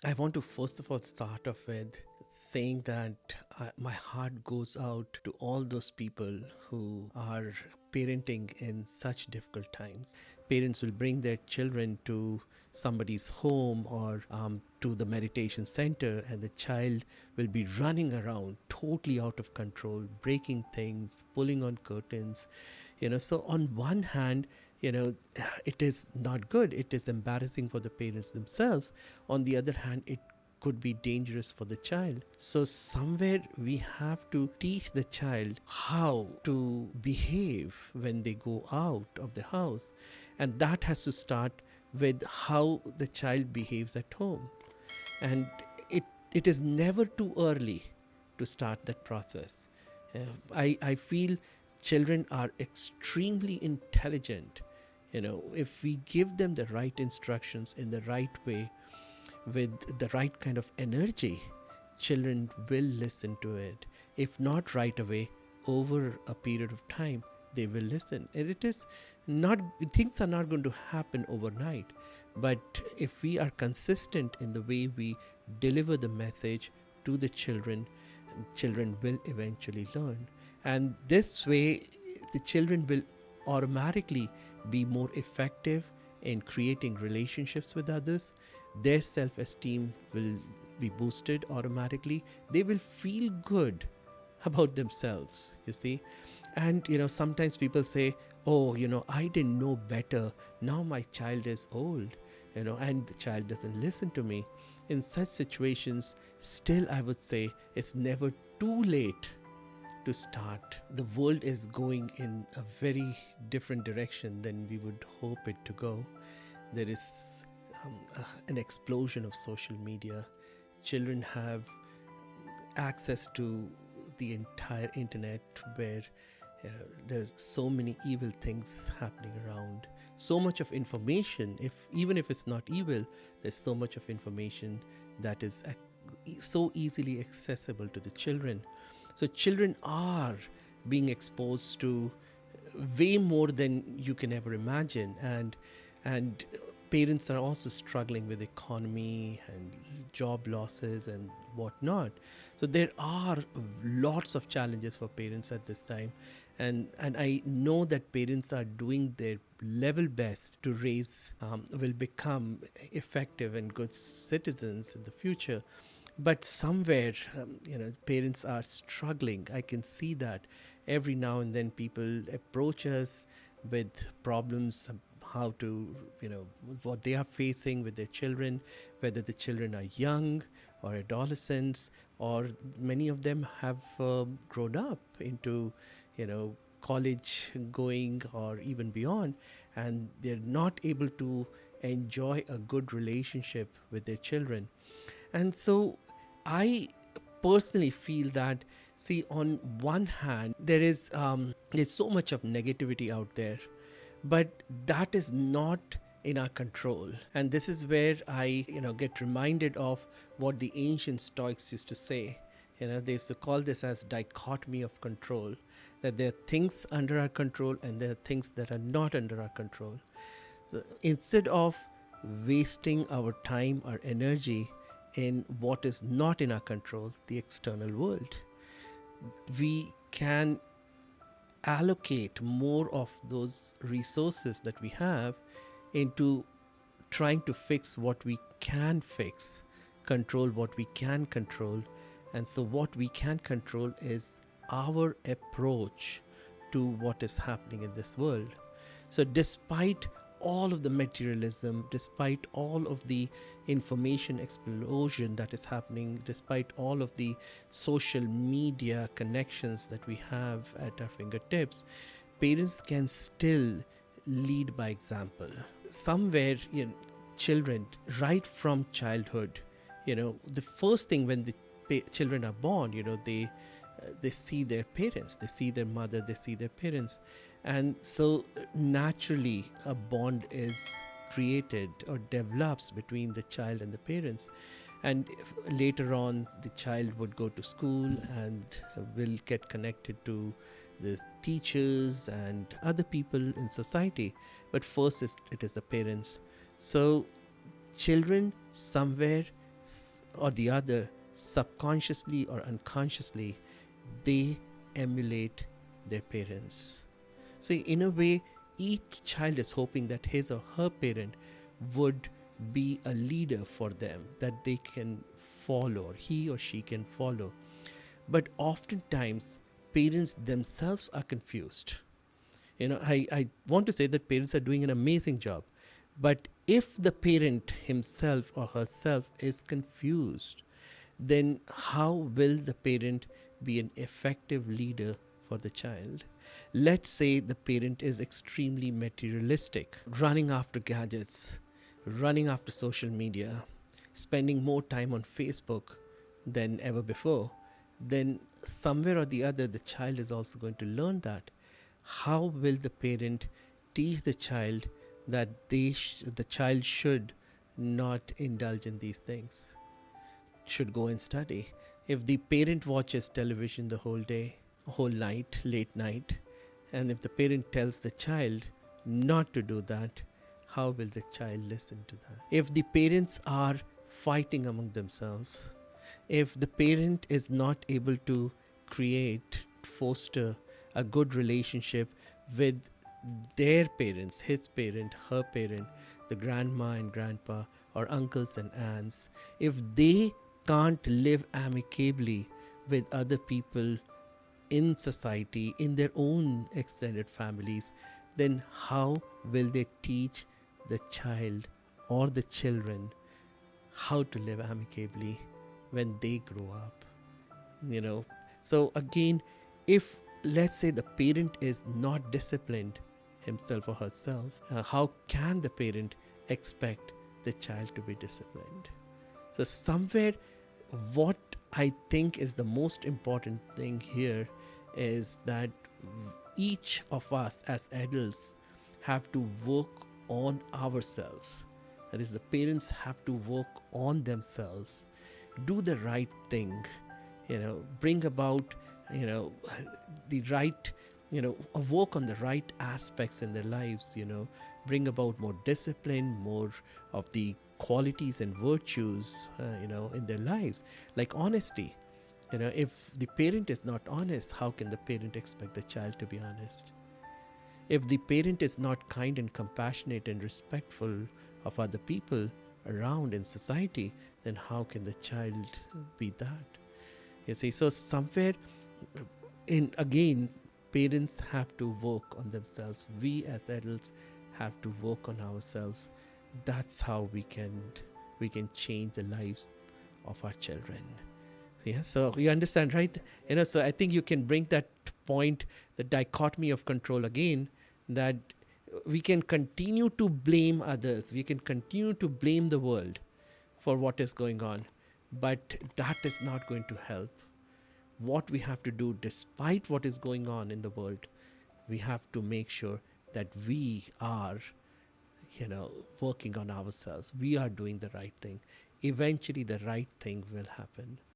I want to first of all start off with saying that my heart goes out to all those people who are parenting in such difficult times. Parents will bring their children to somebody's home or to the meditation center, and the child will be running around totally out of control, breaking things, pulling on curtains. So on one hand, it is not good, it is embarrassing for the parents themselves. On the other hand, it could be dangerous for the child. So somewhere we have to teach the child how to behave when they go out of the house, and that has to start with how the child behaves at home. And it is never too early to start that process. I feel children are extremely intelligent. If we give them the right instructions in the right way, with the right kind of energy, children will listen to it. If not right away, over a period of time, they will listen. And it is not, things are not going to happen overnight. But if we are consistent in the way we deliver the message to the children, children will eventually learn. And this way, the children will automatically be more effective in creating relationships with others. Their self esteem will be boosted automatically. They will feel good about themselves, you see. And sometimes people say, oh, I didn't know better, now my child is old, and the child doesn't listen to me. In such situations, still I would say it's never too late to start. The world is going in a very different direction than we would hope it to go. There is an explosion of social media. Children have access to the entire internet, where there are so many evil things happening around, so much of information. Even if it's not evil, there's so much of information that is so easily accessible to the children. So children are being exposed to way more than you can ever imagine, and parents are also struggling with economy and job losses and whatnot. So there are lots of challenges for parents at this time, and I know that parents are doing their level best to raise will become effective and good citizens in the future. But somewhere, parents are struggling. I can see that every now and then people approach us with problems, how to, what they are facing with their children, whether the children are young or adolescents, or many of them have grown up into, college going or even beyond, and they're not able to enjoy a good relationship with their children. And so I personally feel that, see, on one hand, there's so much of negativity out there, but that is not in our control. And this is where I get reminded of what the ancient Stoics used to say. They used to call this as dichotomy of control, that there are things under our control and there are things that are not under our control. So instead of wasting our time or energy in what is not in our control, the external world, we can allocate more of those resources that we have into trying to fix what we can fix, control what we can control. And so what we can control is our approach to what is happening in this world. So despite all of the materialism, despite all of the information explosion that is happening, despite all of the social media connections that we have at our fingertips, parents can still lead by example. Somewhere, children, right from childhood, the first thing when the children are born, they see their parents, they see their mother, they see their parents. And so naturally a bond is created or develops between the child and the parents. And later on, the child would go to school and will get connected to the teachers and other people in society. But first it is the parents. So children somewhere or the other, subconsciously or unconsciously, they emulate their parents. See, in a way, each child is hoping that his or her parent would be a leader for them that they can follow, or he or she can follow. But oftentimes, parents themselves are confused. I want to say that parents are doing an amazing job. But if the parent himself or herself is confused, then how will the parent be an effective leader for the child? Let's say the parent is extremely materialistic, running after gadgets, running after social media, spending more time on Facebook than ever before. Then, somewhere or the other, the child is also going to learn that. How will the parent teach the child that the child should not indulge in these things, should go and study? If the parent watches television the whole day, whole night, late night, and if the parent tells the child not to do that, how will the child listen to that? If the parents are fighting among themselves, if the parent is not able to foster a good relationship with their parents, his parent, her parent, the grandma and grandpa, or uncles and aunts, if they can't live amicably with other people in society, in their own extended families, then how will they teach the child or the children how to live amicably when they grow up? You know, so again, if let's say the parent is not disciplined himself or herself, how can the parent expect the child to be disciplined? So, somewhere, what I think is the most important thing here is that each of us as adults have to work on ourselves. That is, the parents have to work on themselves, do the right thing, bring about, you know, the right, work on the right aspects in their lives, bring about more discipline, more of the qualities and virtues, in their lives, like honesty. If the parent is not honest, how can the parent expect the child to be honest? If the parent is not kind and compassionate and respectful of other people around in society, then how can the child be that? You see, so somewhere in again, parents have to work on themselves. We as adults have to work on ourselves. That's how we can change the lives of our children. Yeah, so you understand, right? So I think you can bring that point, the dichotomy of control again, that we can continue to blame others, we can continue to blame the world for what is going on, but that is not going to help. What we have to do, despite what is going on in the world, we have to make sure that we are, working on ourselves. We are doing the right thing. Eventually, the right thing will happen.